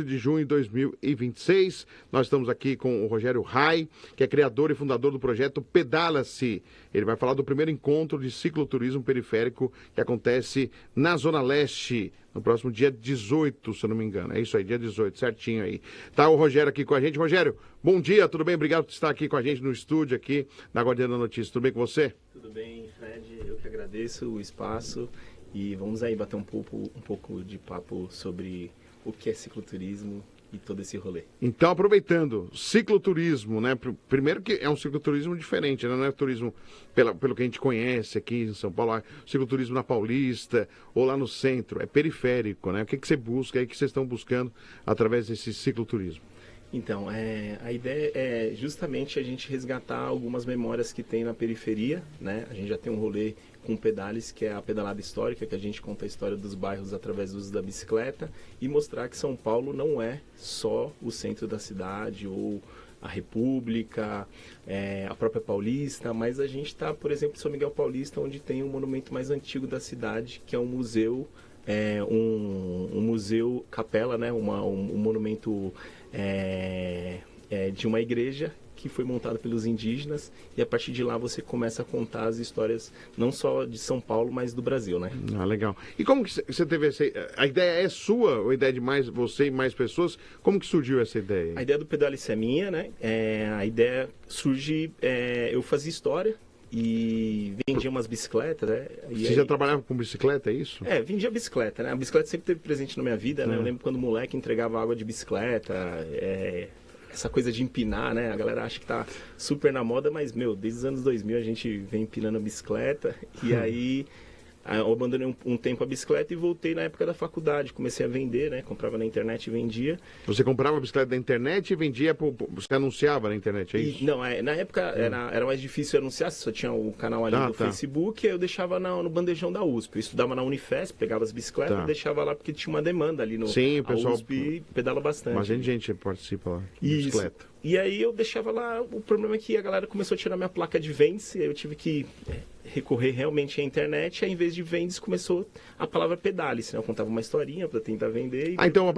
12 de junho de 2026. Nós estamos aqui com o Rogério Rai, que é criador e fundador do projeto Pedala-se. Ele vai falar do primeiro encontro de cicloturismo periférico que acontece na Zona Leste, no próximo dia 18, se eu não me engano. É isso aí, dia 18, certinho aí. Tá o Rogério aqui com a gente. Rogério, bom dia, tudo bem? Obrigado por estar aqui com a gente no estúdio aqui na Guardiã da Notícia. Tudo bem com você? Tudo bem, Fred. Eu que agradeço o espaço e vamos aí bater um pouco de papo sobre o que é cicloturismo e todo esse rolê. Então, aproveitando, cicloturismo, né? Primeiro que é um cicloturismo diferente, né? Não é turismo pelo que a gente conhece aqui em São Paulo, cicloturismo na Paulista ou lá no centro, é periférico, né? O que você busca aí, o que vocês estão buscando através desse cicloturismo? Então, a ideia é justamente a gente resgatar algumas memórias que tem na periferia, né? A gente já tem um rolê com pedales, que é a pedalada histórica, que a gente conta a história dos bairros através do uso da bicicleta e mostrar que São Paulo não é só o centro da cidade ou a República, a própria Paulista, mas a gente está, por exemplo, em São Miguel Paulista, onde tem o monumento mais antigo da cidade, que é um museu, um museu capela, né? Um monumento de uma igreja que foi montado pelos indígenas, e a partir de lá você começa a contar as histórias não só de São Paulo, mas do Brasil, né? Ah, legal. E como que você teve essa... A ideia é sua, ou a ideia de mais você e mais pessoas? Como que surgiu essa ideia? A ideia do Pedale-se é minha, né? A ideia surge... eu fazia história e vendia umas bicicletas, né? Você já trabalhava com bicicleta, é isso? Vendia bicicleta, né? A bicicleta sempre esteve presente na minha vida, né? Eu lembro quando moleque entregava água de bicicleta, essa coisa de empinar, né? A galera acha que tá super na moda, mas, desde os anos 2000 a gente vem empinando a bicicleta. E aí eu abandonei um tempo a bicicleta e voltei na época da faculdade. Comecei a vender, né? Comprava na internet e vendia. Você comprava a bicicleta da internet e vendia, você anunciava na internet, é isso? Não, na época era mais difícil anunciar, só tinha o canal ali do Facebook, eu deixava no bandejão da USP. Eu estudava na Unifesp, pegava as bicicletas e deixava lá porque tinha uma demanda ali no Sim, o pessoal, USP pedala bastante. Mas gente participa lá, de bicicleta. E aí eu deixava lá, o problema é que a galera começou a tirar minha placa de Vence, aí eu tive que recorrer realmente à internet, aí em vez de Vence começou a palavra Pedale-se, né? Eu contava uma historinha para tentar vender. Então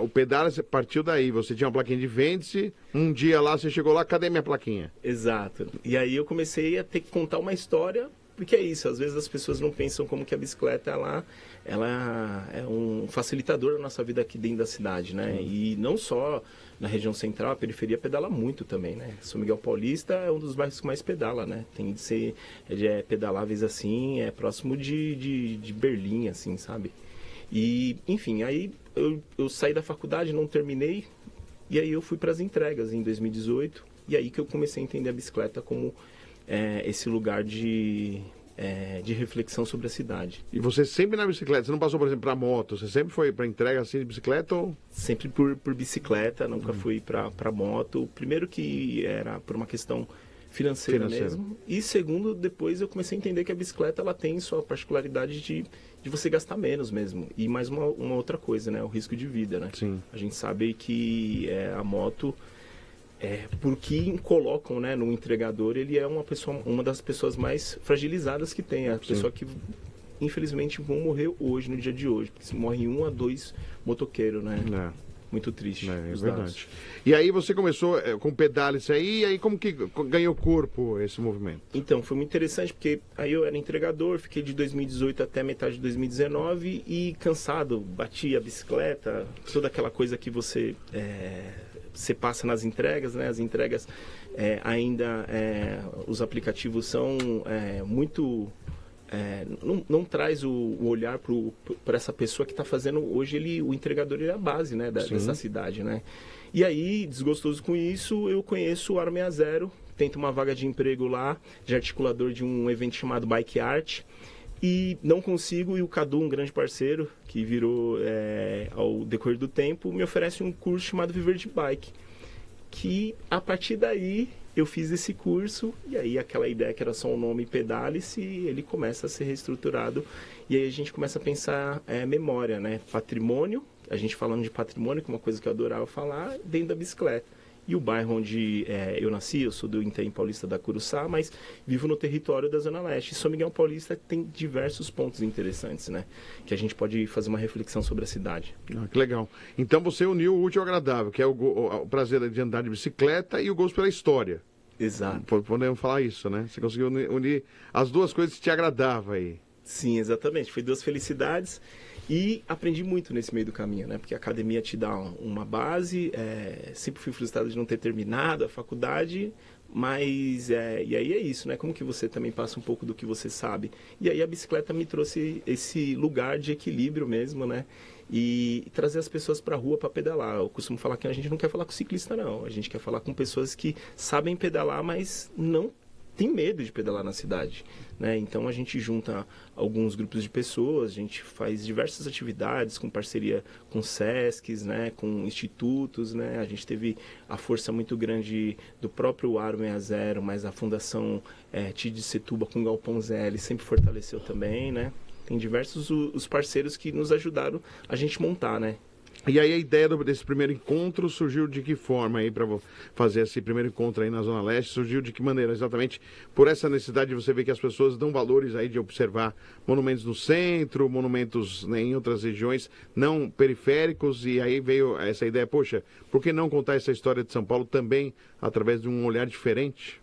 o Pedale-se partiu daí, você tinha uma plaquinha de Vence, um dia lá você chegou lá, cadê minha plaquinha? Exato. E aí eu comecei a ter que contar uma história, porque é isso, às vezes as pessoas não pensam como que a bicicleta ela é um facilitador da nossa vida aqui dentro da cidade, né? E não só na região central, a periferia pedala muito também, né? São Miguel Paulista é um dos bairros que mais pedala, né? Tem de ser pedaláveis assim, próximo de Berlim, assim, sabe? E, enfim, aí eu saí da faculdade, não terminei, e aí eu fui para as entregas em 2018, e aí que eu comecei a entender a bicicleta como esse lugar de reflexão sobre a cidade. E você sempre na bicicleta? Você não passou, por exemplo, para moto? Você sempre foi para entrega assim de bicicleta? Ou... Sempre por bicicleta, nunca fui para moto. Primeiro que era por uma questão financeira mesmo. E segundo, depois eu comecei a entender que a bicicleta ela tem sua particularidade de você gastar menos mesmo. E mais uma outra coisa, né? O risco de vida, né? Sim. A gente sabe que a moto... por que colocam, né, no entregador, ele é uma das pessoas mais fragilizadas que tem, a pessoa que infelizmente vão morrer hoje, no dia de hoje, porque se morre 1 a 2 motoqueiros, né? Muito triste. É verdade. E aí você começou com Pedale-se aí, e aí como que ganhou corpo esse movimento? Então, foi muito interessante, porque aí eu era entregador, fiquei de 2018 até metade de 2019 e cansado, bati a bicicleta, toda aquela coisa que você passa nas entregas, né? As entregas ainda, os aplicativos são muito... não traz o olhar para essa pessoa que está fazendo hoje, o entregador ele é a base, né, dessa cidade, né? E aí, desgostoso com isso, eu conheço o Aro 60, tento uma vaga de emprego lá, de articulador de um evento chamado Bike Art, e não consigo, e o Cadu, um grande parceiro, que virou ao decorrer do tempo, me oferece um curso chamado Viver de Bike, que a partir daí eu fiz esse curso, e aí aquela ideia que era só um nome Pedale-se, ele começa a ser reestruturado, e aí a gente começa a pensar memória, né? Patrimônio, a gente falando de patrimônio, que é uma coisa que eu adorava falar, dentro da bicicleta. E o bairro onde eu nasci, eu sou do Itaim Paulista da Curuçá, mas vivo no território da Zona Leste. E São Miguel Paulista tem diversos pontos interessantes, né? Que a gente pode fazer uma reflexão sobre a cidade. Que legal. Então você uniu o útil ao agradável, que é o prazer de andar de bicicleta e o gosto pela história. Exato. Podemos falar isso, né? Você conseguiu unir as duas coisas que te agradavam aí. Sim, exatamente. Foi duas felicidades e aprendi muito nesse meio do caminho, né? Porque a academia te dá uma base, sempre fui frustrado de não ter terminado a faculdade, mas e aí é isso, né? Como que você também passa um pouco do que você sabe? E aí a bicicleta me trouxe esse lugar de equilíbrio mesmo, né? E trazer as pessoas para a rua para pedalar. Eu costumo falar que a gente não quer falar com ciclista, não. A gente quer falar com pessoas que sabem pedalar, mas não tem medo de pedalar na cidade, né? Então a gente junta alguns grupos de pessoas, a gente faz diversas atividades com parceria com SESCs, né? Com institutos, né? A gente teve a força muito grande do próprio Aro 60, mas a Fundação TID Setuba com o Galpão ZL sempre fortaleceu também, né? Tem diversos os parceiros que nos ajudaram a gente montar, né? E aí a ideia desse primeiro encontro surgiu de que forma aí para fazer esse primeiro encontro aí na Zona Leste? Surgiu de que maneira? Exatamente por essa necessidade de você ver que as pessoas dão valores aí de observar monumentos no centro, monumentos, né, em outras regiões não periféricos, e aí veio essa ideia, poxa, por que não contar essa história de São Paulo também através de um olhar diferente?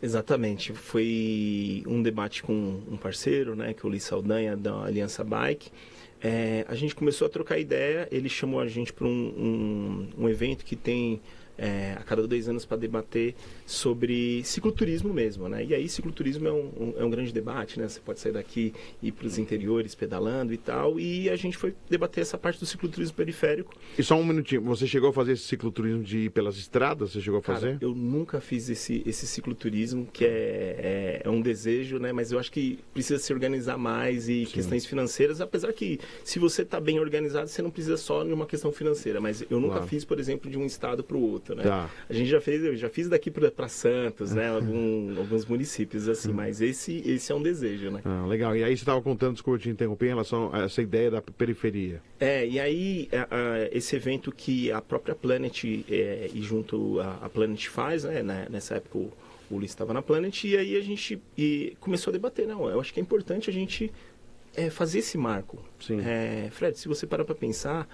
Exatamente, foi um debate com um parceiro, né, que é o Luiz Saldanha, da Aliança Bike. A gente começou a trocar ideia, ele chamou a gente para um evento que tem a cada 2 anos para debater sobre cicloturismo mesmo, né? E aí cicloturismo é um grande debate, né? Você pode sair daqui e ir para os interiores pedalando e tal, e a gente foi debater essa parte do cicloturismo periférico. E só um minutinho, você chegou a fazer esse cicloturismo de ir pelas estradas? Você chegou a fazer? Cara, eu nunca fiz esse cicloturismo, que é um desejo, né? Mas eu acho que precisa se organizar mais e Sim. questões financeiras, apesar que se você está bem organizado, você não precisa só de uma questão financeira, mas eu nunca fiz, por exemplo, de um estado para o outro. Né? Tá. A gente eu já fiz daqui para Santos, né? Alguns municípios assim, mas esse é um desejo, né? Legal. E aí você estava contando, desculpa te interromper, em relação a essa ideia da periferia. E aí esse evento que a própria Planet e junto a Planet faz, né? Nessa época o Luiz estava na Planet, e aí a gente começou a debater, não, eu acho que é importante a gente fazer esse marco. Sim. Fred, se você parar para pensar,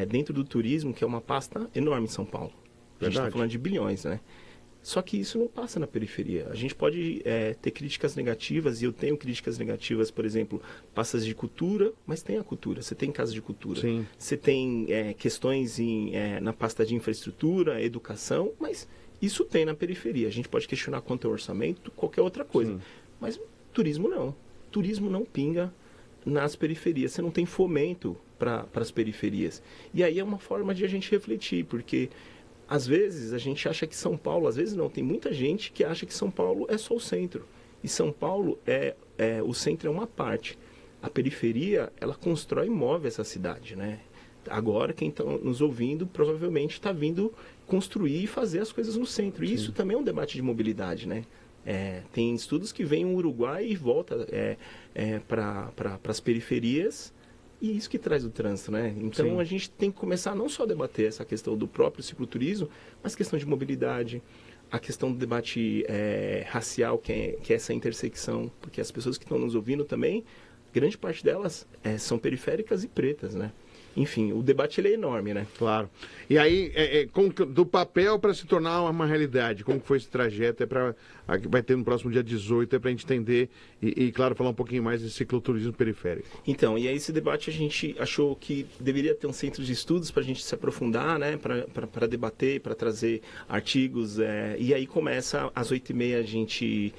dentro do turismo, que é uma pasta enorme em São Paulo, a gente está falando de bilhões, né? Só que isso não passa na periferia. A gente pode ter críticas negativas, e eu tenho críticas negativas, por exemplo, pastas de cultura, mas tem a cultura, você tem casa de cultura. Sim. Você tem questões na pasta de infraestrutura, educação, mas isso tem na periferia. A gente pode questionar quanto é o orçamento, qualquer outra coisa. Sim. Mas turismo não. Turismo não pinga nas periferias. Você não tem fomento para as periferias. E aí é uma forma de a gente refletir, porque às vezes a gente acha que São Paulo, às vezes não, tem muita gente que acha que São Paulo é só o centro. E São Paulo o centro é uma parte. A periferia, ela constrói e move essa cidade, né? Agora, quem está nos ouvindo, provavelmente está vindo construir e fazer as coisas no centro. E isso também é um debate de mobilidade, né? Tem estudos que vêm o Uruguai e volta para as periferias, e isso que traz o trânsito, né? Então, sim, a gente tem que começar não só a debater essa questão do próprio cicloturismo, mas questão de mobilidade, a questão do debate racial, que é essa intersecção, porque as pessoas que estão nos ouvindo também, grande parte delas são periféricas e pretas, né? Enfim, o debate ele é enorme, né? Claro. E aí, do papel para se tornar uma realidade, como foi esse trajeto? Vai ter no próximo dia 18, para a gente entender e, claro, falar um pouquinho mais de cicloturismo periférico. Então, e aí esse debate a gente achou que deveria ter um centro de estudos para a gente se aprofundar, né? Para debater, para trazer artigos. E aí começa, às 8h30, a gente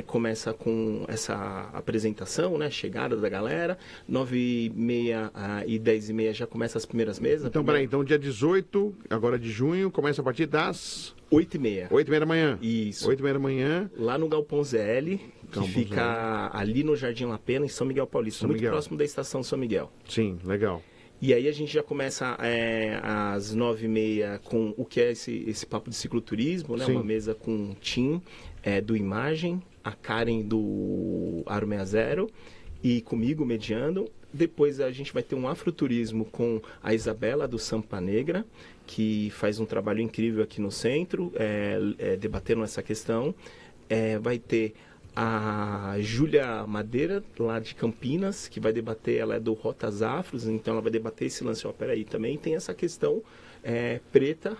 começa com essa apresentação, né? Chegada da galera. 9h30 e 10h30 já começa as primeiras mesas. Então, peraí, então dia 18, agora de junho, começa a partir das 8h30. 8h30 da manhã. Isso. 8h30 da manhã. Lá no Galpão ZL, que fica ali no Jardim La Pena, em São Miguel Paulista, muito próximo da estação São Miguel. Sim, legal. E aí a gente já começa às 9h30 com o que é esse papo de cicloturismo, né? Sim. Uma mesa com o Tim do Imagem, a Karen do Aro 60 e comigo mediando. Depois a gente vai ter um afroturismo com a Isabela do Sampa Negra, que faz um trabalho incrível aqui no centro, debatendo essa questão. Vai ter a Júlia Madeira, lá de Campinas, que vai debater, ela é do Rotas Afros, então ela vai debater esse lance, peraí, também tem essa questão preta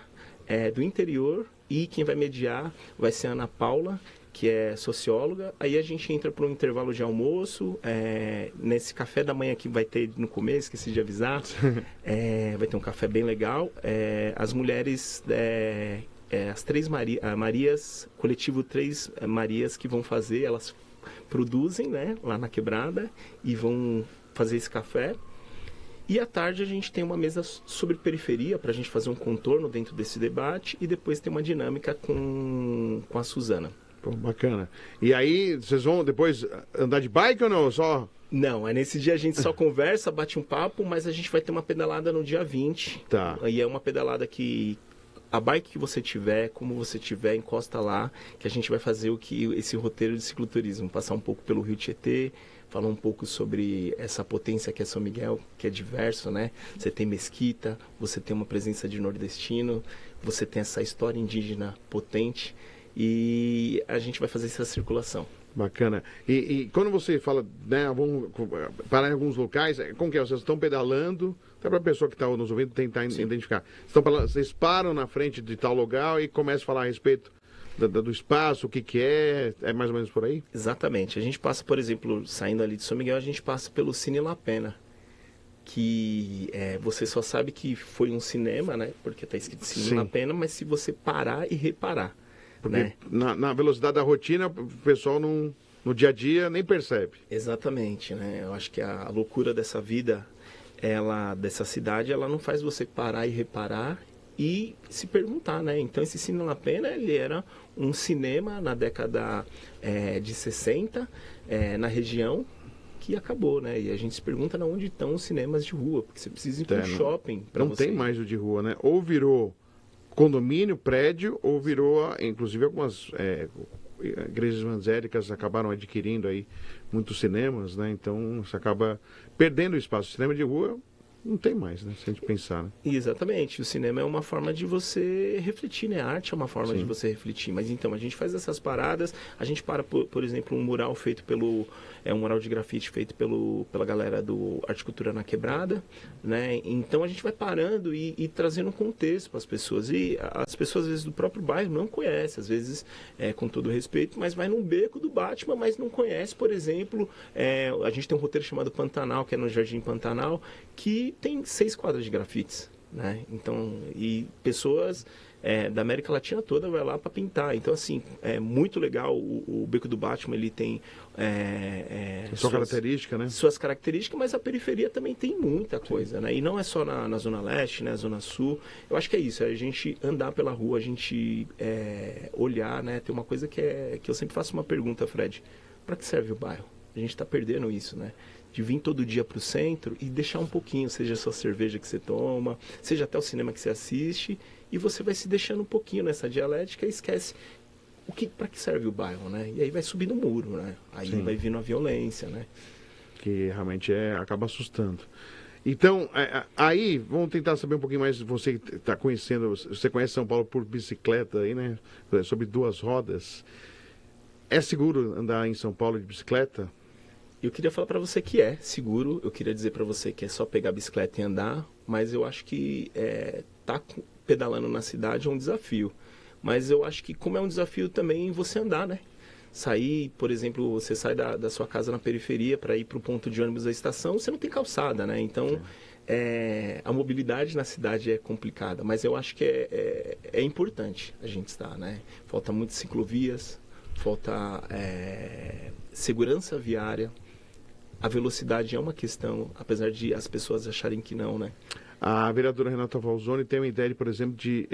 do interior, e quem vai mediar vai ser a Ana Paula, que é socióloga. Aí a gente entra para um intervalo de almoço, nesse café da manhã que vai ter no começo, esqueci de avisar, vai ter um café bem legal. As mulheres, as Três Marias, coletivo Três Marias, que vão fazer, elas produzem, né, lá na Quebrada, e vão fazer esse café. E à tarde a gente tem uma mesa sobre periferia para a gente fazer um contorno dentro desse debate, e depois tem uma dinâmica com a Suzana. Pô, bacana. E aí, vocês vão depois andar de bike ou não? Só... Não, nesse dia a gente só conversa, bate um papo, mas a gente vai ter uma pedalada no dia 20. Tá. E é uma pedalada que a bike que você tiver, como você tiver, encosta lá, que a gente vai fazer esse roteiro de cicloturismo, passar um pouco pelo Rio Tietê, falar um pouco sobre essa potência que é São Miguel, que é diverso, né? Você tem mesquita, você tem uma presença de nordestino, você tem essa história indígena potente, e a gente vai fazer essa circulação. Bacana. E quando você fala, né, vamos parar em alguns locais, como que é? Vocês estão pedalando, até para a pessoa que está nos ouvindo tentar identificar. Vocês param na frente de tal lugar e começam a falar a respeito do espaço, o que é mais ou menos por aí? Exatamente. A gente passa, por exemplo, saindo ali de São Miguel, a gente passa pelo Cine La Pena, que você só sabe que foi um cinema, né? Porque está escrito Cine La Pena, mas se você parar e reparar. Porque né? na velocidade da rotina, o pessoal no dia a dia nem percebe. Exatamente, né? Eu acho que a loucura dessa vida, dessa cidade, ela não faz você parar e reparar e se perguntar, né? Então esse Cine La Pena, ele era um cinema na década de 60, na região, que acabou, né? E a gente se pergunta onde estão os cinemas de rua, porque você precisa ir para um shopping para você. Não tem mais o de rua, né? Ou virou condomínio, prédio, ou virou, inclusive algumas igrejas evangélicas acabaram adquirindo aí muitos cinemas, né? Então você acaba perdendo o espaço. O cinema de rua não tem mais, né? Se a gente pensar, né? Exatamente. O cinema é uma forma de você refletir, né? A arte é uma forma de você refletir. Mas então, a gente faz essas paradas, a gente para, por exemplo, um mural feito um mural de grafite feito pela galera do Arte e Cultura na Quebrada, né? Então a gente vai parando e trazendo um contexto para as pessoas. E as pessoas, às vezes, do próprio bairro não conhecem, às vezes, com todo respeito, mas vai num beco do Batman, mas não conhece, por exemplo, a gente tem um roteiro chamado Pantanal, que é no Jardim Pantanal, que tem 6 quadras de grafites, né? Então, e pessoas da América Latina toda vai lá para pintar. Então, assim, é muito legal. O Beco do Batman, ele tem sua característica, né? Suas características, mas a periferia também tem muita coisa, né? E não é só na Zona Leste, né? Zona Sul. Eu acho que é isso, a gente andar pela rua, a gente olhar, né? Tem uma coisa que eu sempre faço uma pergunta, Fred: para que serve o bairro? A gente está perdendo isso, né? De vir todo dia para o centro e deixar um pouquinho, seja a sua cerveja que você toma, seja até o cinema que você assiste, e você vai se deixando um pouquinho nessa dialética e esquece para que serve o bairro, né? E aí vai subindo o muro, né? Aí vai vindo a violência, né? Que realmente acaba assustando. Então, aí, vamos tentar saber um pouquinho mais, você que está conhecendo, você conhece São Paulo por bicicleta aí, né? Sobre 2 rodas. É seguro andar em São Paulo de bicicleta? Eu queria falar para você que é seguro, eu queria dizer para você que é só pegar a bicicleta e andar, mas eu acho que tá pedalando na cidade é um desafio. Mas eu acho que como é um desafio também você andar, né? Sair, por exemplo, você sai da sua casa na periferia para ir para o ponto de ônibus da estação, você não tem calçada, né? Então, a mobilidade na cidade é complicada, mas eu acho que é importante a gente estar, né? Falta muitas ciclovias, falta segurança viária. A velocidade é uma questão, apesar de as pessoas acharem que não, né? A vereadora Renata Valzoni tem uma ideia, por exemplo, de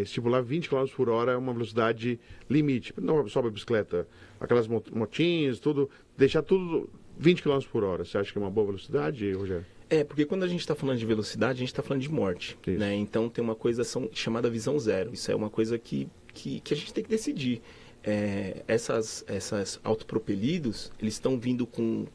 estipular 20 km por hora, uma velocidade limite. Não só a bicicleta, aquelas motinhas, tudo, deixar tudo 20 km por hora. Você acha que é uma boa velocidade, Rogério? Porque quando a gente está falando de velocidade, a gente está falando de morte, né? Então tem uma coisa chamada visão zero. Isso é uma coisa que a gente tem que decidir. Essas autopropelidos, eles estão vindo com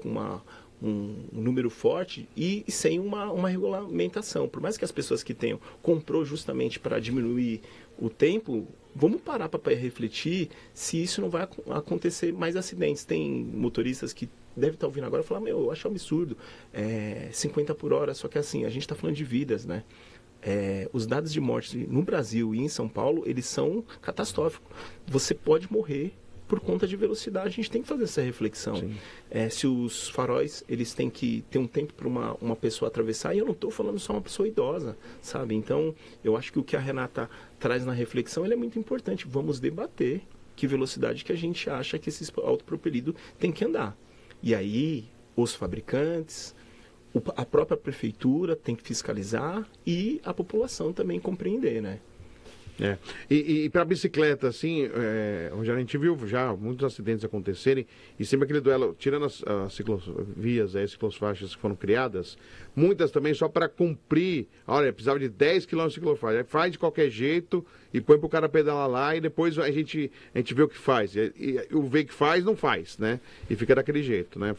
um número forte e sem uma regulamentação. Por mais que as pessoas que comprou justamente para diminuir o tempo, vamos parar para refletir se isso não vai acontecer mais acidentes. Tem motoristas que devem estar ouvindo agora e falar, eu acho absurdo, 50 por hora, só que assim, a gente está falando de vidas, né? Os dados de morte no Brasil e em São Paulo, eles são catastróficos. Você pode morrer por conta de velocidade, a gente tem que fazer essa reflexão. Se os faróis, eles têm que ter um tempo para uma pessoa atravessar, e eu não estou falando só uma pessoa idosa, sabe? Então, eu acho que o que a Renata traz na reflexão, ele é muito importante. Vamos debater que velocidade que a gente acha que esse autopropelido tem que andar. E aí, os fabricantes, a própria prefeitura tem que fiscalizar e a população também compreender, né? E para bicicleta, assim, Rogério, a gente viu já muitos acidentes acontecerem e sempre aquele duelo, tirando as ciclovias, as ciclofaixas que foram criadas, muitas também só para cumprir, olha, precisava de 10 km de ciclofaixa, faz de qualquer jeito e põe para o cara pedalar lá e depois a gente vê o que faz. E o ver que faz, não faz, né? E fica daquele jeito, né?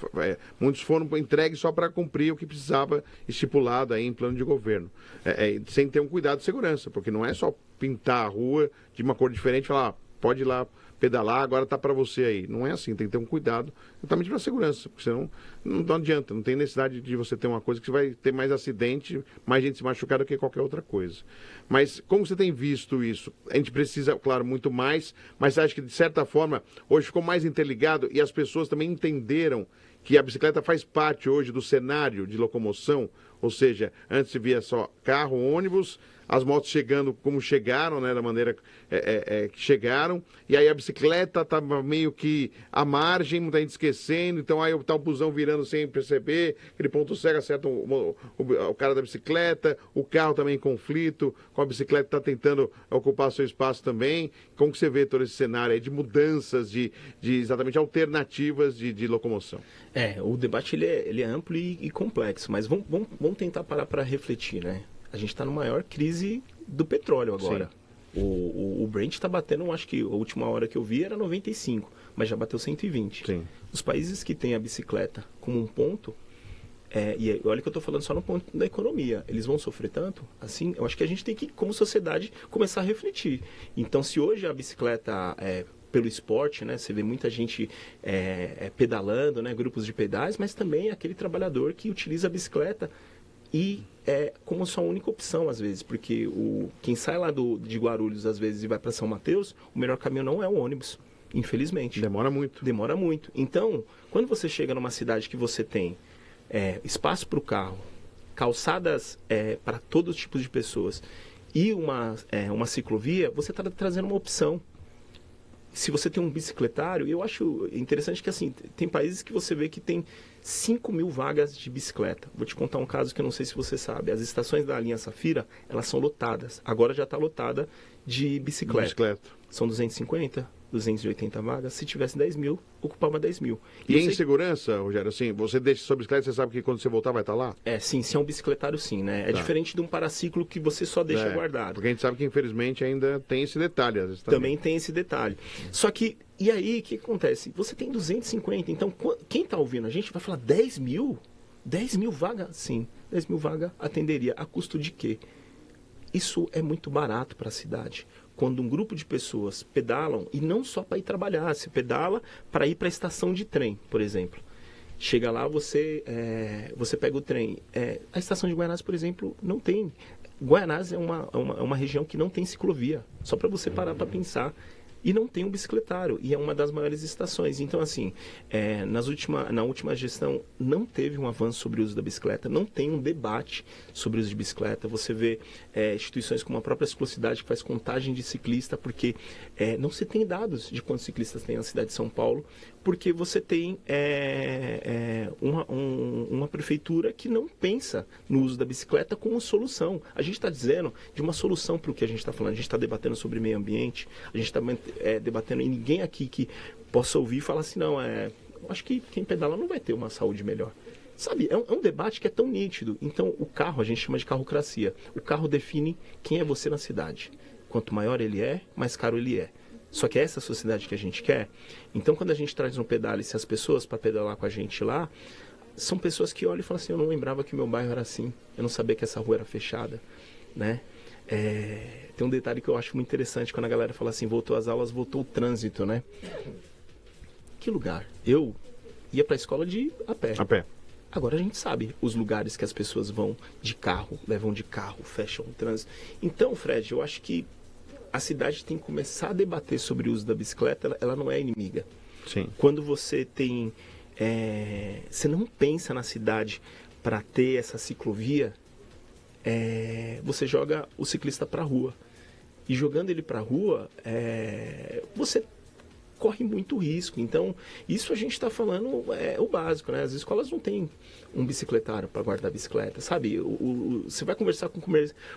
Muitos foram entregues só para cumprir o que precisava estipulado aí em plano de governo, sem ter um cuidado de segurança, porque não é só pintar a rua de uma cor diferente e falar, pode ir lá pedalar, agora tá para você aí. Não é assim, tem que ter um cuidado, exatamente para a segurança, porque senão não adianta, não tem necessidade de você ter uma coisa que vai ter mais acidente, mais gente se machucar do que qualquer outra coisa. Mas como você tem visto isso? A gente precisa, claro, muito mais, mas você acha que de certa forma hoje ficou mais interligado e as pessoas também entenderam que a bicicleta faz parte hoje do cenário de locomoção, ou seja, antes se via só carro, ônibus, as motos chegando como chegaram, né, da maneira que chegaram, e aí a bicicleta estava meio que à margem, muita gente esquecendo, então aí tá o busão virando sem perceber, aquele ponto cego acerta o cara da bicicleta, o carro também em conflito, com a bicicleta está tentando ocupar seu espaço também. Como que você vê todo esse cenário aí de mudanças, de exatamente alternativas de locomoção? O debate ele é amplo e complexo, mas vamos tentar parar para refletir, né? A gente está na maior crise do petróleo agora. O Brent está batendo, acho que a última hora que eu vi era 95, mas já bateu 120. Sim. Os países que têm a bicicleta como um ponto, e olha que eu estou falando só no ponto da economia, eles vão sofrer tanto? Assim, eu acho que a gente tem que, como sociedade, começar a refletir. Então, se hoje a bicicleta pelo esporte, né? Você vê muita gente pedalando, né? Grupos de pedais, mas também aquele trabalhador que utiliza a bicicleta e como sua única opção, às vezes, porque quem sai lá de Guarulhos, às vezes, e vai para São Mateus, o melhor caminho não é o ônibus, infelizmente. Demora muito. Demora muito. Então, quando você chega numa cidade que você tem espaço para o carro, calçadas para todos os tipos de pessoas e uma ciclovia, você está trazendo uma opção. Se você tem um bicicletário, eu acho interessante que, assim, tem países que você vê que tem 5.000 vagas de bicicleta. Vou te contar um caso que eu não sei se você sabe. As estações da linha Safira, elas são lotadas. Agora já está lotada de bicicleta. São 250, 280 vagas. Se tivesse 10.000, ocupava 10.000. E em segurança, Rogério, assim, você deixa sua bicicleta, você sabe que quando você voltar vai estar lá? Sim, se é um bicicletário, sim, né? É diferente de um paraciclo que você só deixa guardado. Porque a gente sabe que, infelizmente, ainda tem esse detalhe. Às vezes, também tem esse detalhe. Só que, e aí, o que acontece? Você tem 250, então, quem está ouvindo a gente vai falar 10.000? 10.000 vagas? Sim, 10.000 vagas atenderia. A custo de quê? Isso é muito barato para a cidade. Quando um grupo de pessoas pedalam, e não só para ir trabalhar, você pedala para ir para a estação de trem, por exemplo. Chega lá, você pega o trem. A estação de Guaianazes, por exemplo, não tem. Guaianazes é uma região que não tem ciclovia, só para você parar para pensar. E não tem um bicicletário, e é uma das maiores estações. Então, assim, na última gestão não teve um avanço sobre o uso da bicicleta, não tem um debate sobre o uso de bicicleta. Você vê instituições como a própria Ciclocidade que faz contagem de ciclista, porque não se tem dados de quantos ciclistas tem na cidade de São Paulo, porque você tem uma prefeitura que não pensa no uso da bicicleta como solução. A gente está dizendo de uma solução para o que a gente está falando. A gente está debatendo sobre meio ambiente, a gente está debatendo, e ninguém aqui que possa ouvir e falar assim, não, acho que quem pedala não vai ter uma saúde melhor. Sabe, é um debate que é tão nítido. Então, o carro, a gente chama de carrocracia. O carro define quem é você na cidade. Quanto maior ele é, mais caro ele é. Só que é essa sociedade que a gente quer. Então, quando a gente traz no pedale, se as pessoas para pedalar com a gente lá, são pessoas que olham e falam assim, eu não lembrava que meu bairro era assim, eu não sabia que essa rua era fechada, né? Tem um detalhe que eu acho muito interessante quando a galera fala assim, voltou às aulas, voltou o trânsito, né? Que lugar? Eu ia para a escola a pé. A pé. Agora a gente sabe os lugares que as pessoas vão de carro, levam de carro, fecham o trânsito. Então, Fred, eu acho que a cidade tem que começar a debater sobre o uso da bicicleta, ela não é inimiga. Sim. Quando você tem... você não pensa na cidade para ter essa ciclovia, você joga o ciclista para a rua. E jogando ele para a rua, você corre muito risco. Então, isso a gente está falando o básico, né? As escolas não têm um bicicletário para guardar a bicicleta, sabe? Você vai conversar com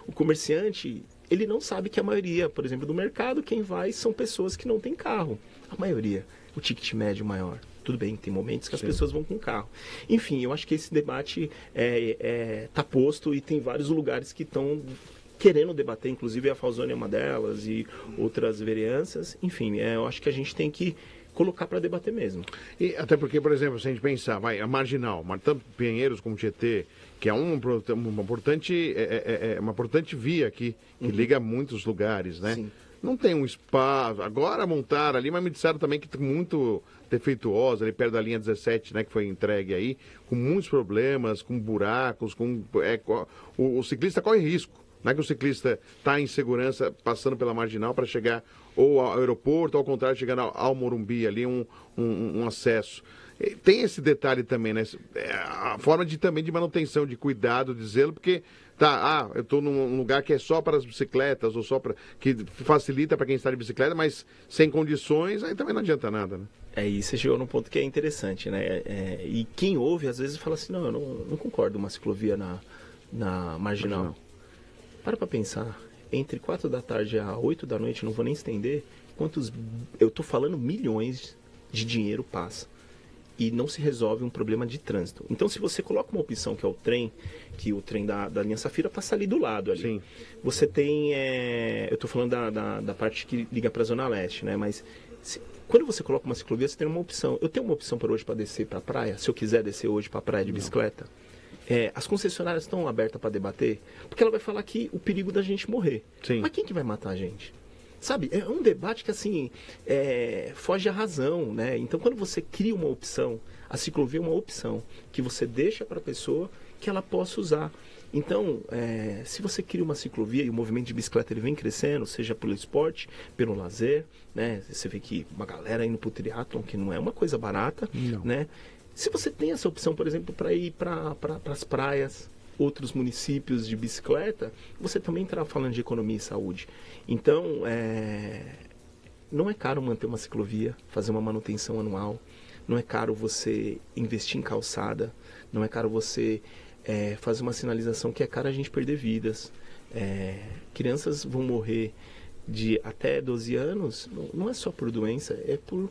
o comerciante, ele não sabe que a maioria, por exemplo, do mercado, quem vai são pessoas que não têm carro. A maioria. O ticket médio maior. Tudo bem, tem momentos que as pessoas vão com carro. Enfim, eu acho que esse debate está posto e tem vários lugares que estão querendo debater, inclusive a Falzone é uma delas e outras vereanças. Enfim, eu acho que a gente tem que colocar para debater mesmo. E até porque, por exemplo, se a gente pensar, a Marginal, tanto Pinheiros como Tietê, que é uma importante via aqui, que liga muitos lugares, né? Sim. Não tem um espaço, agora montaram ali, mas me disseram também que está muito defeituosa, ali perto da linha 17, né, que foi entregue aí, com muitos problemas, com buracos, o ciclista corre risco. Não é que o ciclista está em segurança passando pela Marginal para chegar ou ao aeroporto, ou ao contrário, chegando ao Morumbi ali, um acesso. Tem esse detalhe também, né? A forma também de manutenção, de cuidado, de zelo, porque eu estou num lugar que é só para as bicicletas, ou só que facilita para quem está de bicicleta, mas sem condições, aí também não adianta nada, né? E você chegou num ponto que é interessante, né? E quem ouve, às vezes, fala assim, não, eu não concordo com uma ciclovia na Marginal. Para pensar, entre 4 da tarde a 8 da noite, não vou nem estender, eu estou falando milhões de dinheiro passa. E não se resolve um problema de trânsito. Então, se você coloca uma opção que é o trem, que o trem da linha Safira passa ali do lado. Ali. Sim. Você tem... eu estou falando da parte que liga para a Zona Leste, né? Mas quando você coloca uma ciclovia, você tem uma opção. Eu tenho uma opção para hoje para descer para a praia, se eu quiser descer hoje para a praia de bicicleta. As concessionárias estão abertas para debater, porque ela vai falar aqui o perigo da gente morrer. Sim. Mas quem que vai matar a gente? Sabe, é um debate que, assim, foge à razão, né? Então, quando você cria uma opção, a ciclovia é uma opção que você deixa para a pessoa que ela possa usar. Então, se você cria uma ciclovia e o movimento de bicicleta ele vem crescendo, seja pelo esporte, pelo lazer, né? Você vê que uma galera indo para o triatlon, que não é uma coisa barata, né? Se você tem essa opção, por exemplo, para ir para as praias, outros municípios de bicicleta, você também está falando de economia e saúde. Então, não é caro manter uma ciclovia, fazer uma manutenção anual, não é caro você investir em calçada, não é caro você fazer uma sinalização, que é caro a gente perder vidas. Crianças vão morrer de até 12 anos, não é só por doença, é por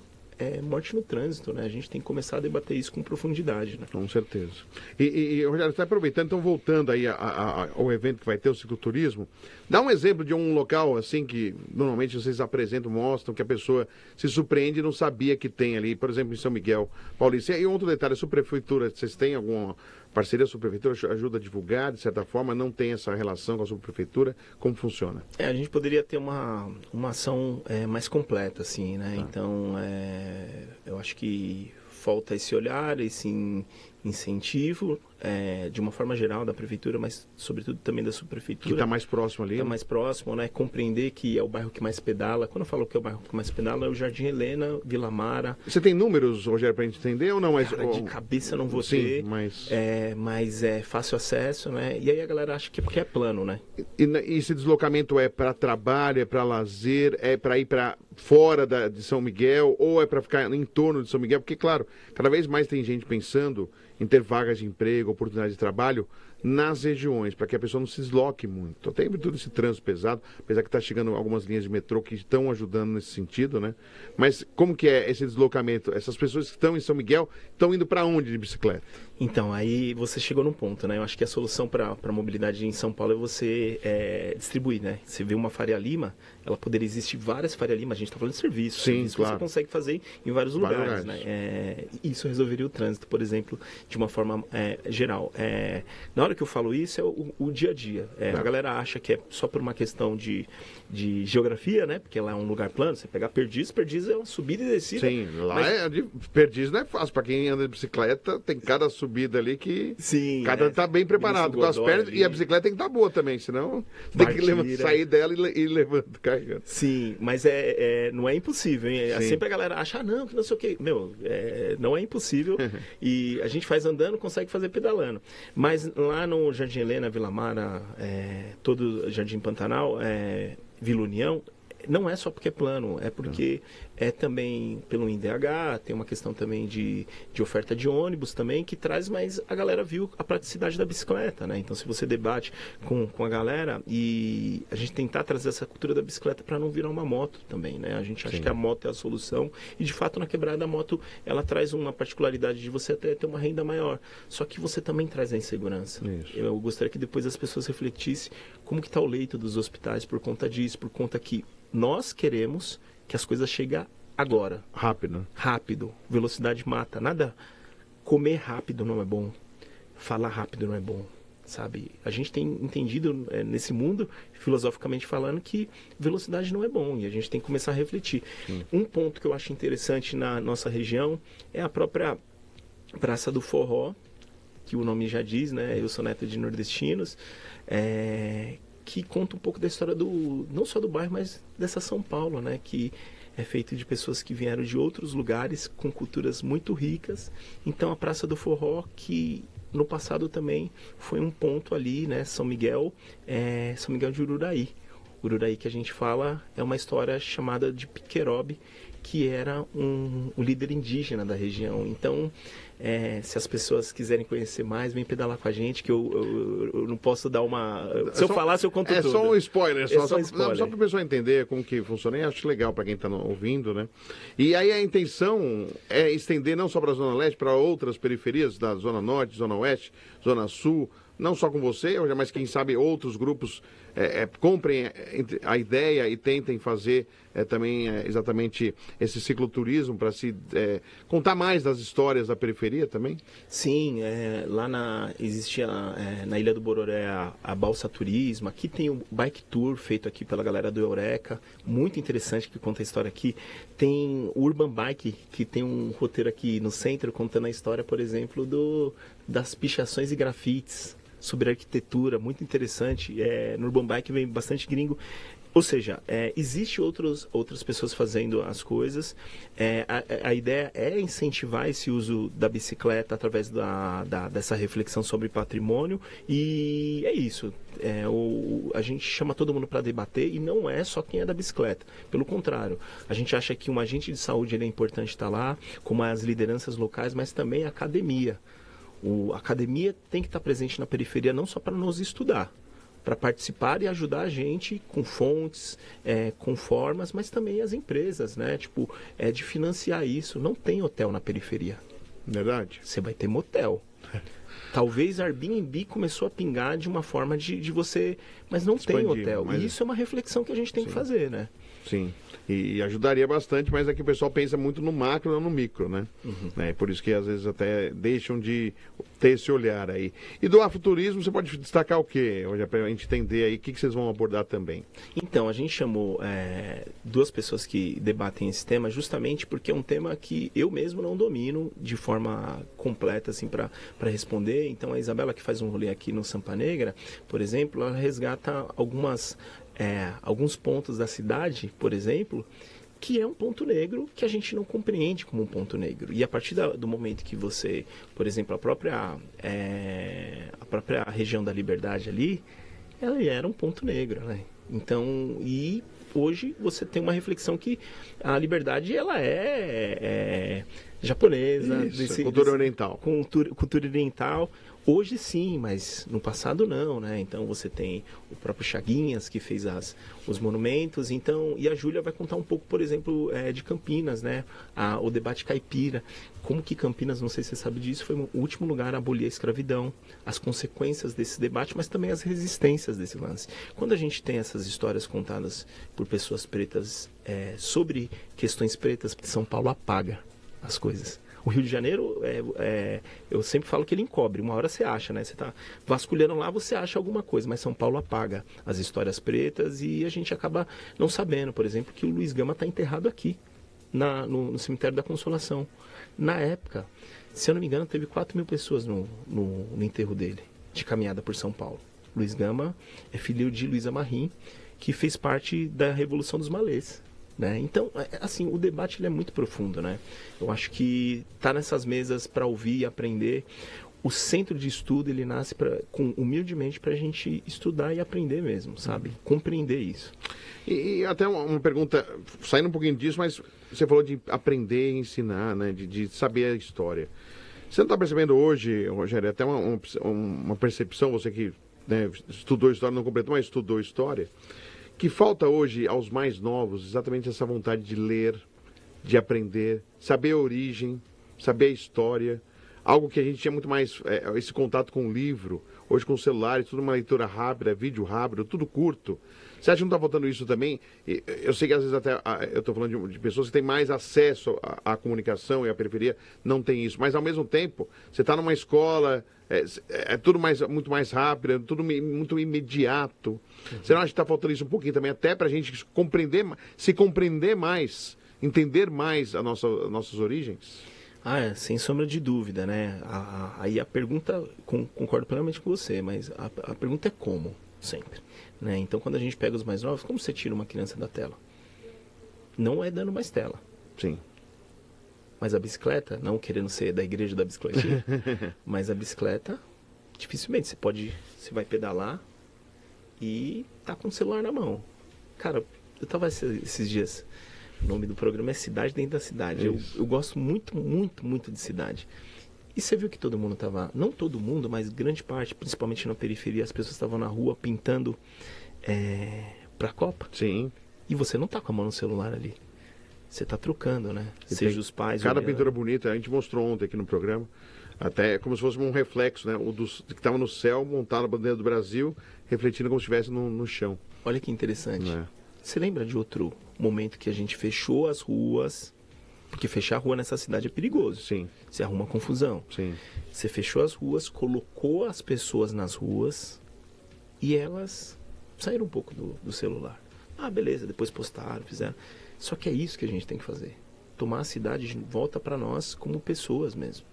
morte no trânsito, né? A gente tem que começar a debater isso com profundidade, né? Com certeza. E Rogério, está aproveitando, então voltando aí ao evento que vai ter, o cicloturismo, dá um exemplo de um local assim que normalmente vocês apresentam, mostram, que a pessoa se surpreende e não sabia que tem ali, por exemplo, em São Miguel Paulista. E outro detalhe, a subprefeitura, vocês têm alguma parceria? A subprefeitura ajuda a divulgar, de certa forma, não tem essa relação com a subprefeitura? Como funciona? A gente poderia ter uma ação mais completa, assim, né? Tá. Então, eu acho que falta esse olhar, esse incentivo, de uma forma geral da prefeitura, mas sobretudo também da subprefeitura. Que está mais próximo ali. Está mais próximo, né? Compreender que é o bairro que mais pedala. Quando eu falo que é o bairro que mais pedala, é o Jardim Helena, Vila Mara. Você tem números, Rogério, para a gente entender ou não? Mas, de cabeça não vou ter. Mas é fácil acesso, né? E aí a galera acha que é porque é plano, né? E esse deslocamento é para trabalho, é para lazer, é para ir para fora de São Miguel, ou é para ficar em torno de São Miguel? Porque, claro, cada vez mais tem gente pensando em ter vagas de emprego, oportunidades de trabalho nas regiões, para que a pessoa não se desloque muito. Até em virtude desse trânsito pesado, apesar que está chegando algumas linhas de metrô que estão ajudando nesse sentido, né? Mas como que é esse deslocamento? Essas pessoas que estão em São Miguel estão indo para onde de bicicleta? Então, aí você chegou num ponto, né? Eu acho que a solução para a mobilidade em São Paulo é você distribuir, né? Você vê uma Faria Lima, ela poderia existir várias Faria Lima, a gente está falando de serviço. Sim, serviço claro. Você consegue fazer em vários lugares, né? Isso resolveria o trânsito, por exemplo, de uma forma geral. Na hora que eu falo isso, é o dia a dia. A galera acha que é só por uma questão de geografia, né? Porque lá é um lugar plano, você pegar Perdiz é uma subida e descida. Sim, lá Perdiz não é fácil. Para quem anda de bicicleta, tem cada subida ali que cada tá bem preparado com as pernas ali. E a bicicleta tem que estar boa também, senão tem que sair dela e levando, carregando. Sim, mas não é impossível, hein? Sempre a galera acha, não, que não sei o quê. Meu, não é impossível e a gente faz andando, consegue fazer pedalando. Mas lá no Jardim Helena, Vila Mara, todo Jardim Pantanal, Vila União, não é só porque é plano, é porque é também pelo INDH, tem uma questão também de oferta de ônibus também, que traz, mas a galera viu a praticidade da bicicleta, né? Então, se você debate com a galera e a gente tentar trazer essa cultura da bicicleta para não virar uma moto também, né? A gente acha que a moto é a solução e, de fato, na quebrada, a moto, ela traz uma particularidade de você até ter uma renda maior. Só que você também traz a insegurança. Isso. Eu gostaria que depois as pessoas refletissem como que está o leito dos hospitais por conta disso, por conta que nós queremos que as coisas cheguem agora. Rápido. Velocidade mata. Nada. Comer rápido não é bom. Falar rápido não é bom. Sabe? A gente tem entendido nesse mundo, filosoficamente falando, que velocidade não é bom. E a gente tem que começar a refletir. Um ponto que eu acho interessante na nossa região é a própria Praça do Forró, que o nome já diz, né? Eu sou neto de nordestinos. Que conta um pouco da história não só do bairro, mas dessa São Paulo, né? Que é feito de pessoas que vieram de outros lugares com culturas muito ricas. Então, a Praça do Forró, que no passado também foi um ponto ali, né? São Miguel de Ururaí. Ururaí, que a gente fala, é uma história chamada de Piquerobe, que era um líder indígena da região. Então, se as pessoas quiserem conhecer mais, vem pedalar com a gente, que eu não posso dar uma... Se eu falasse, eu conto tudo. É só um spoiler. Só spoiler. Só para a pessoa entender como que funciona. E acho legal para quem está ouvindo, né? E aí a intenção é estender não só para a Zona Leste, para outras periferias da Zona Norte, Zona Oeste, Zona Sul, não só com você, mas quem sabe outros grupos comprem a ideia e tentem fazer também exatamente esse cicloturismo para se contar mais das histórias da periferia também? Sim, lá existe na Ilha do Bororé a Balsa Turismo, aqui tem o Bike Tour feito aqui pela galera do Eureka, muito interessante, que conta a história aqui. Tem o Urban Bike, que tem um roteiro aqui no centro contando a história, por exemplo, das pichações e grafites sobre arquitetura, muito interessante. No Urban Bike vem bastante gringo. Ou seja, existe outras pessoas fazendo as coisas. A ideia é incentivar esse uso da bicicleta através dessa reflexão sobre patrimônio. E é isso. A gente chama todo mundo para debater e não é só quem é da bicicleta. Pelo contrário, a gente acha que um agente de saúde é importante estar lá, como as lideranças locais, mas também a academia. A academia tem que estar presente na periferia não só para nos estudar, para participar e ajudar a gente com fontes, com formas, mas também as empresas, né? Tipo, de financiar isso. Não tem hotel na periferia. Verdade. Você vai ter motel. Talvez Airbnb começou a pingar de uma forma de você... Mas não tem hotel. E isso é uma reflexão que a gente tem que fazer, né? Sim. E ajudaria bastante, mas é que o pessoal pensa muito no macro, não no micro, né? Por isso que às vezes até deixam de ter esse olhar aí. E do afroturismo, você pode destacar o quê? Hoje, para a gente entender aí, o que vocês vão abordar também? Então, a gente chamou duas pessoas que debatem esse tema justamente porque é um tema que eu mesmo não domino de forma completa, assim, para responder. Então, a Isabela, que faz um rolê aqui no Sampa Negra, por exemplo, ela resgata alguns pontos da cidade, por exemplo, que é um ponto negro que a gente não compreende como um ponto negro. E a partir do momento que você, por exemplo, a própria região da Liberdade ali, ela era um ponto negro, né? Então, e hoje você tem uma reflexão que a Liberdade, ela é japonesa, cultura oriental. Cultura oriental. Hoje sim, mas no passado não, né? Então você tem o próprio Chaguinhas, que fez os monumentos, então, e a Júlia vai contar um pouco, por exemplo, de Campinas, né? O debate caipira. Como que Campinas, não sei se você sabe disso, foi o último lugar a abolir a escravidão, as consequências desse debate, mas também as resistências desse lance. Quando a gente tem essas histórias contadas por pessoas pretas sobre questões pretas, São Paulo apaga as coisas. O Rio de Janeiro, eu sempre falo que ele encobre. Uma hora você acha, né? Você tá vasculhando lá, você acha alguma coisa. Mas São Paulo apaga as histórias pretas e a gente acaba não sabendo, por exemplo, que o Luiz Gama está enterrado aqui, no cemitério da Consolação. Na época, se eu não me engano, teve 4.000 pessoas no enterro dele, de caminhada por São Paulo. Luiz Gama é filho de Luísa Marim, que fez parte da Revolução dos Malês. Né? Então, assim, o debate ele é muito profundo, né? Eu acho que tá nessas mesas para ouvir e aprender. O centro de estudo, ele nasce humildemente para a gente estudar e aprender mesmo, sabe? Compreender isso. E até uma pergunta, saindo um pouquinho disso, mas você falou de aprender e ensinar, né? De saber a história. Você não está percebendo hoje, Rogério, até uma percepção, você que, né, estudou história, não completou, mas estudou história, que falta hoje aos mais novos exatamente essa vontade de ler, de aprender, saber a origem, saber a história. Algo que a gente tinha muito mais, esse contato com o livro, hoje com o celular, tudo uma leitura rápida, vídeo rápido, tudo curto. Você acha que não está faltando isso também? Eu sei que às vezes até eu estou falando de pessoas que têm mais acesso à comunicação e à periferia, não tem isso. Mas ao mesmo tempo, você está numa escola, tudo muito mais rápido, tudo muito imediato. Você não acha que está faltando isso um pouquinho também, até para a gente se compreender mais, entender mais as nossas origens? Sem sombra de dúvida, né? Aí a pergunta, concordo plenamente com você, mas a pergunta é como, sempre. Né? Então, quando a gente pega os mais novos, como você tira uma criança da tela? Não é dando mais tela. Sim. Mas a bicicleta, não querendo ser da igreja da bicicletinha, mas a bicicleta, dificilmente você vai pedalar e tá com o celular na mão. Cara, eu tava esses dias, o nome do programa é Cidade Dentro da Cidade. Eu gosto muito, muito, muito de cidade. E você viu que todo mundo estava, não todo mundo, mas grande parte, principalmente na periferia, as pessoas estavam na rua pintando para a Copa. Sim. E você não tá com a mão no celular ali. Você tá trocando, né? Seja os pais... Cada pintura bonita, a gente mostrou ontem aqui no programa, até como se fosse um reflexo, né? O que estava no céu, montado a bandeira do Brasil, refletindo como se estivesse no chão. Olha que interessante. Você lembra de outro momento que a gente fechou as ruas... Porque fechar a rua nessa cidade é perigoso. Sim. Você arruma confusão. Sim. Você fechou as ruas, colocou as pessoas nas ruas e elas saíram um pouco do celular. Beleza, depois postaram, fizeram. Só que é isso que a gente tem que fazer. Tomar a cidade de volta para nós como pessoas mesmo.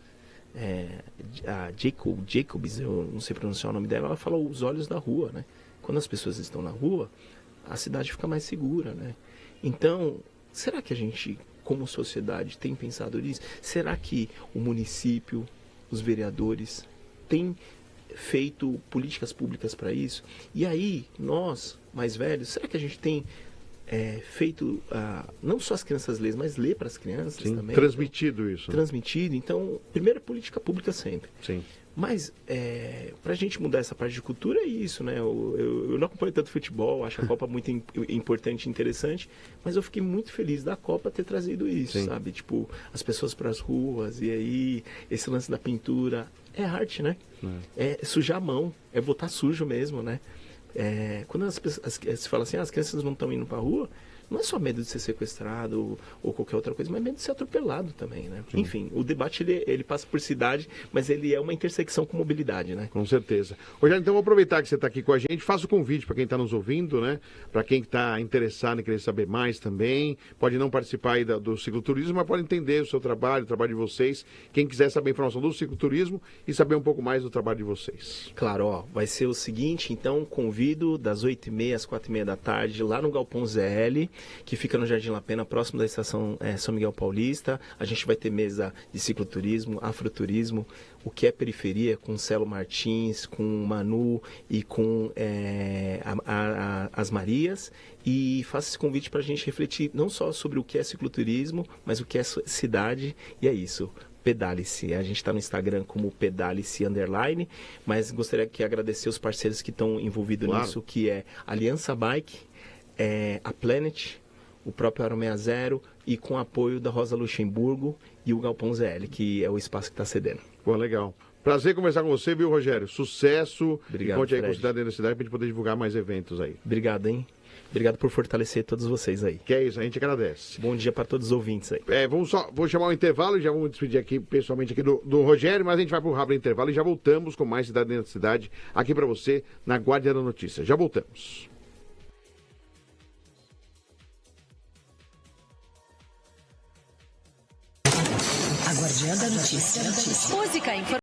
A Jacobs, eu não sei pronunciar o nome dela, ela fala os olhos da rua, né? Quando as pessoas estão na rua, a cidade fica mais segura, né? Então, será que a gente... como sociedade, tem pensado nisso? Será que o município, os vereadores, têm feito políticas públicas para isso? E aí, nós, mais velhos, será que a gente tem feito, não só as crianças lerem, mas ler para as crianças também? Transmitido isso. Transmitido. Então, primeiro, política pública sempre. Sim. Mas, para a gente mudar essa parte de cultura, é isso, né? Eu não acompanho tanto futebol, acho a Copa muito importante e interessante, mas eu fiquei muito feliz da Copa ter trazido isso, Sim. sabe? Tipo, as pessoas para as ruas, e aí, esse lance da pintura. É arte, né? É sujar a mão, é botar sujo mesmo, né? Quando se fala assim, as crianças não estão indo para a rua, não é só medo de ser sequestrado ou qualquer outra coisa, mas medo de ser atropelado também, né? Sim. Enfim, o debate ele passa por cidade, mas ele é uma intersecção com mobilidade, né? Com certeza. Rogério, então vou aproveitar que você está aqui com a gente, faça o convite para quem está nos ouvindo, né? Para quem está interessado em querer saber mais também, pode não participar aí do cicloturismo, mas pode entender o seu trabalho, o trabalho de vocês. Quem quiser saber informação do cicloturismo e saber um pouco mais do trabalho de vocês. Claro, vai ser o seguinte, então convido das 8h30 às 4h30 da tarde, lá no Galpão ZL, que fica no Jardim La Pena, próximo da estação São Miguel Paulista. A gente vai ter mesa de cicloturismo, afroturismo, o que é periferia, com Celo Martins, com Manu e com as Marias. E faço esse convite para a gente refletir não só sobre o que é cicloturismo, mas o que é cidade. E é isso. Pedale-se. A gente está no Instagram como Pedale-se _, mas gostaria de agradecer os parceiros que estão envolvidos nisso, que é Aliança Bike, a Planet, o próprio Aro 60 e com o apoio da Rosa Luxemburgo e o Galpão ZL, que é o espaço que está cedendo. Pô, legal. Prazer conversar com você, viu, Rogério? Sucesso. Obrigado, e conte aí com a Fred. Cidade da Cidade pra gente poder divulgar mais eventos aí. Obrigado, hein? Obrigado por fortalecer todos vocês aí. Que é isso, a gente agradece. Bom dia para todos os ouvintes aí. Vou chamar o intervalo e já vamos despedir aqui pessoalmente aqui do Rogério, mas a gente vai pro rápido intervalo e já voltamos com mais Cidade dentro da Cidade aqui para você na Guardia da Notícia. Já voltamos. A Guardiã da Notícia. Música, informação.